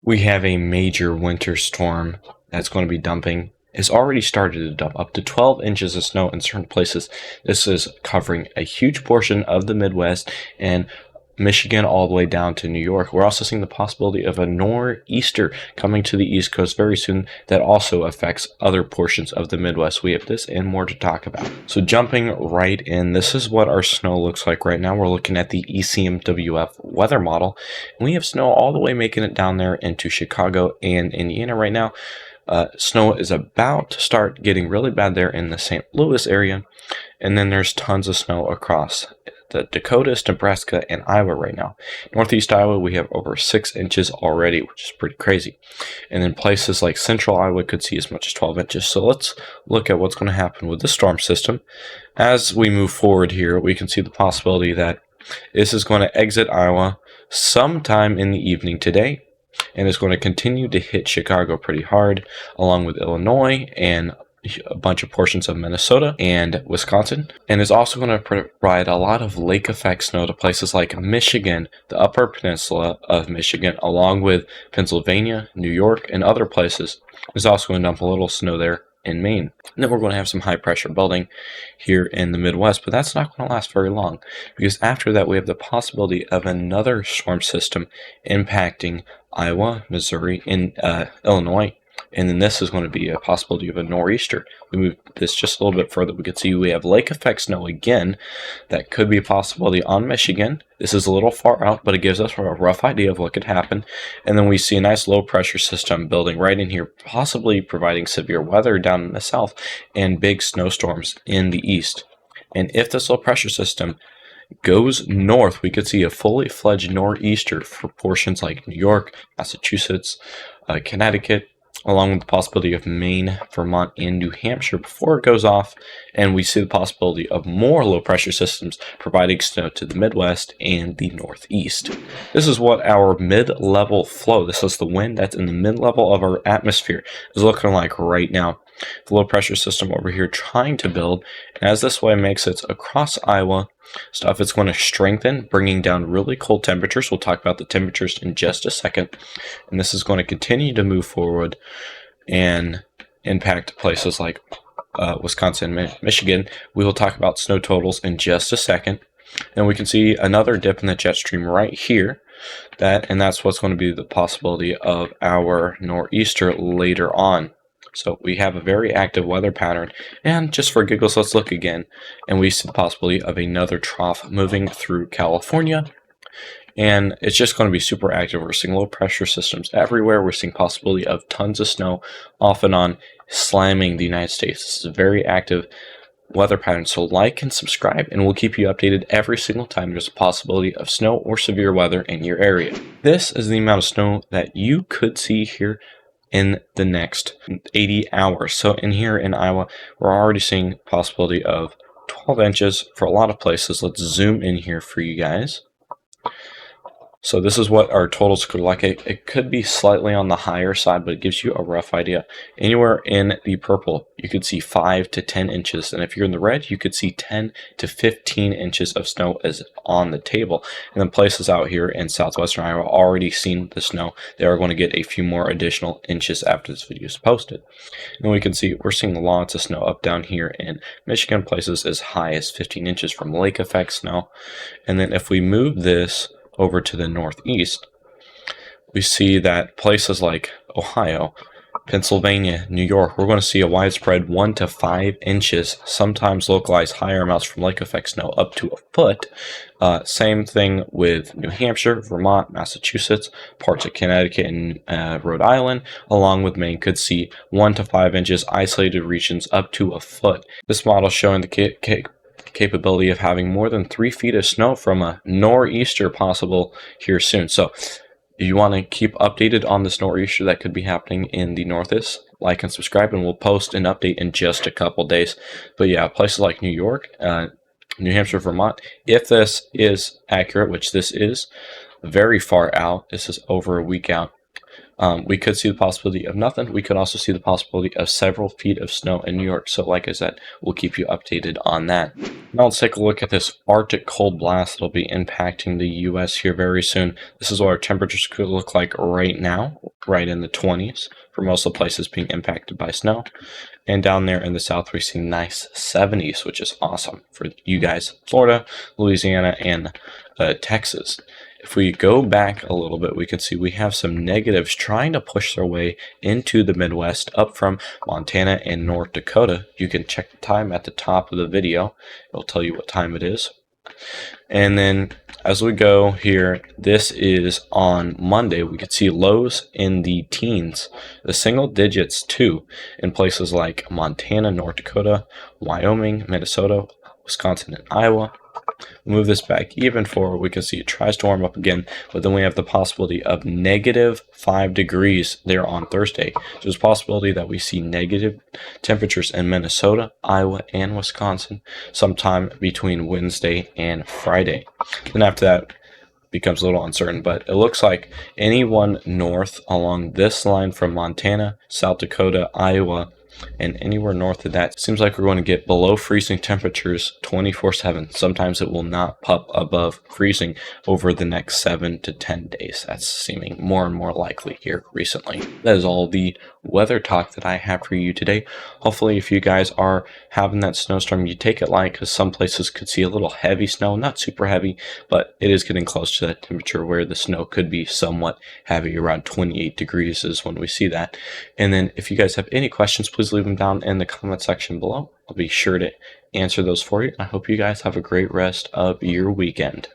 We have a major winter storm that's going to be dumping. It's already started to dump up to 12 inches of snow in certain places. This is covering a huge portion of the Midwest and Michigan all the way down to New York. We're also seeing the possibility of a nor'easter coming to the East Coast very soon that also affects other portions of the Midwest. We have this and more to talk about. So jumping right in, this is what our snow looks like right now. We're looking at the ECMWF weather model. And we have snow all the way making it down there into Chicago and Indiana right now. Snow is about to start getting really bad there in the St. Louis area. And then there's tons of snow across the Dakotas, Nebraska, and Iowa right now. Northeast Iowa, we have over 6 inches already, which is pretty crazy. And then places like central Iowa could see as much as 12 inches. So let's look at what's going to happen with the storm system. As we move forward here, we can see the possibility that this is going to exit Iowa sometime in the evening today, and it's going to continue to hit Chicago pretty hard, along with Illinois and a bunch of portions of Minnesota and Wisconsin. And is also going to provide a lot of lake effect snow to places like Michigan, the upper peninsula of Michigan, along with Pennsylvania, New York, and other places. It's also going to dump a little snow there in Maine. And then we're going to have some high pressure building here in the Midwest, but that's not going to last very long, because after that we have the possibility of another storm system impacting Iowa, Missouri, and Illinois. And then this is going to be a possibility of a nor'easter. We move this just a little bit further. We can see we have lake effect snow again. That could be a possibility on Michigan. This is a little far out, but it gives us a rough idea of what could happen. And then we see a nice low pressure system building right in here, possibly providing severe weather down in the south and big snowstorms in the east. And if this low pressure system goes north, we could see a fully fledged nor'easter for portions like New York, Massachusetts, Connecticut, along with the possibility of Maine, Vermont, and New Hampshire before it goes off. And we see the possibility of more low pressure systems providing snow to the Midwest and the Northeast. This is what our mid-level flow, this is the wind that's in the mid-level of our atmosphere, is looking like right now. The low pressure system over here trying to build, and as this way makes it across Iowa stuff, it's going to strengthen, bringing down really cold temperatures. We'll talk about the temperatures in just a second. And this is going to continue to move forward and impact places like Wisconsin and Michigan. We will talk about snow totals in just a second. And we can see another dip in the jet stream right here. And that's what's going to be the possibility of our nor'easter later on. So we have a very active weather pattern, and just for giggles, let's look again, and we see the possibility of another trough moving through California, and it's just going to be super active. We're seeing low pressure systems everywhere. We're seeing possibility of tons of snow off and on slamming the United States. This is a very active weather pattern, so like and subscribe, and we'll keep you updated every single time there's a possibility of snow or severe weather in your area. This is the amount of snow that you could see here in the next 80 hours. So in here in Iowa, we're already seeing possibility of 12 inches for a lot of places. Let's zoom in here for you guys. So this is what our totals could look like. It could be slightly on the higher side, but it gives you a rough idea. Anywhere in the purple, you could see 5 to 10 inches. And if you're in the red, you could see 10 to 15 inches of snow is on the table. And then places out here in southwestern Iowa already seen the snow. They are going to get a few more additional inches after this video is posted. And we can see we're seeing lots of snow up down here in Michigan, places as high as 15 inches from lake effect snow. And then if we move this over to the northeast, we see that places like Ohio, Pennsylvania, New York, we're going to see a widespread 1 to 5 inches, sometimes localized higher amounts from lake effect snow up to a foot. Same thing with New Hampshire, Vermont, Massachusetts, parts of Connecticut and Rhode Island, along with Maine, could see 1 to 5 inches, isolated regions up to a foot. This model showing the capability of having more than 3 feet of snow from a nor'easter possible here soon. So if you want to keep updated on this nor'easter that could be happening in the Northeast, like and subscribe, and we'll post an update in just a couple days. But yeah, places like New York, New Hampshire, Vermont, if this is accurate, which this is very far out, this is over a week out, We could see the possibility of nothing. We could also see the possibility of several feet of snow in New York. So like I said, we'll keep you updated on that. Now let's take a look at this Arctic cold blast that'll be impacting the U.S. here very soon. This is what our temperatures could look like right now, right in the 20s for most of the places being impacted by snow. And down there in the south, we see nice 70s, which is awesome for you guys, Florida, Louisiana, and Texas. If we go back a little bit, we can see we have some negatives trying to push their way into the Midwest up from Montana and North Dakota. You can check the time at the top of the video. It'll tell you what time it is. And then as we go here, this is on Monday. We could see lows in the teens, the single digits too, in places like Montana, North Dakota, Wyoming, Minnesota, Wisconsin, and Iowa. Move this back even forward, we can see it tries to warm up again, but then we have the possibility of -5 degrees there on Thursday. So there's a possibility that we see negative temperatures in Minnesota, Iowa, and Wisconsin sometime between Wednesday and Friday. Then after that becomes a little uncertain, but it looks like anyone north along this line from Montana, South Dakota, Iowa, and anywhere north of that, seems like we're going to get below freezing temperatures 24/7. Sometimes it will not pop above freezing over the next 7 to 10 days. That's seeming more and more likely here recently. That is all the weather talk that I have for you today. Hopefully, if you guys are having that snowstorm, you take it light, because some places could see a little heavy snow, not super heavy, but it is getting close to that temperature where the snow could be somewhat heavy. Around 28 degrees is when we see that. And then if you guys have any questions, please leave them down in the comment section below. I'll be sure to answer those for you. I hope you guys have a great rest of your weekend.